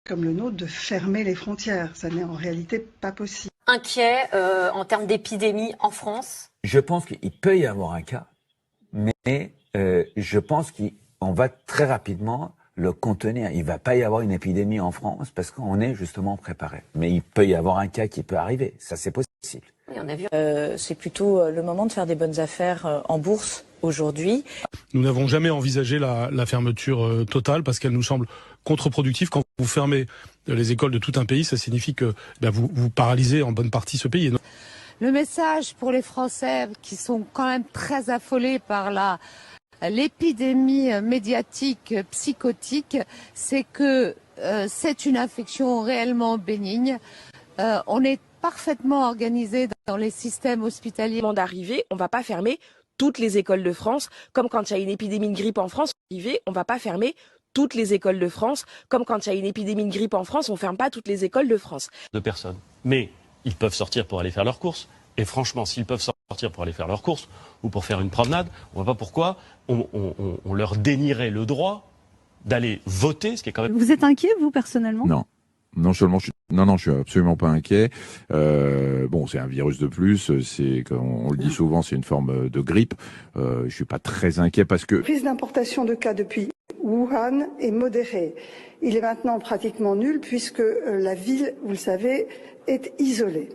comme le nôtre de fermer les frontières. Ça n'est en réalité pas possible. Inquiet en termes d'épidémie en France? Je pense qu'il peut y avoir un cas, mais je pense qu'on va très rapidement le contenir. Il ne va pas y avoir une épidémie en France parce qu'on est justement préparé. Mais il peut y avoir un cas qui peut arriver. Ça, c'est possible. Oui, on a vu. C'est plutôt le moment de faire des bonnes affaires en bourse aujourd'hui. Nous n'avons jamais envisagé la fermeture totale parce qu'elle nous semble contre-productive. Quand vous fermez les écoles de tout un pays, ça signifie que vous paralysez en bonne partie ce pays. Le message pour les Français qui sont quand même très affolés par l'épidémie médiatique psychotique, c'est que c'est une infection réellement bénigne. On est parfaitement organisé dans les systèmes hospitaliers. D'arriver, on ne va pas fermer toutes les écoles de France, comme quand il y a une épidémie de grippe en France, on ne va pas fermer toutes les écoles de France, comme quand il y a une épidémie de grippe en France, on ne ferme pas toutes les écoles de France. De personnes. Mais ils peuvent sortir pour aller faire leurs courses. Et franchement, s'ils peuvent sortir pour aller faire leurs courses ou pour faire une promenade, on ne voit pas pourquoi on leur dénierait le droit d'aller voter, ce qui est quand même... Vous êtes inquiet, vous, personnellement? Non. Non seulement je suis absolument pas inquiet. Bon, c'est un virus de plus. C'est, comme on le dit souvent, c'est une forme de grippe. Je suis pas très inquiet parce que La prise d'importation de cas depuis Wuhan est modérée. Il est maintenant pratiquement nul puisque la ville, vous le savez, est isolée.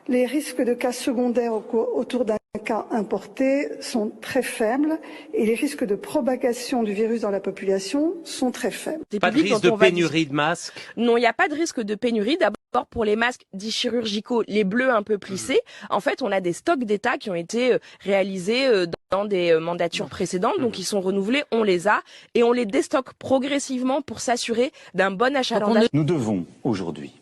Les risques de cas secondaires autour d'un cas importé sont très faibles et les risques de propagation du virus dans la population sont très faibles. Pas de risque de pénurie de masques? Non, il n'y a pas de risque de pénurie. D'abord, pour les masques dits chirurgicaux, les bleus un peu plissés, en fait, on a des stocks d'État qui ont été réalisés dans des mandatures précédentes, donc ils sont renouvelés, on les a, et on les déstocke progressivement pour s'assurer d'un bon achalandage. Nous devons aujourd'hui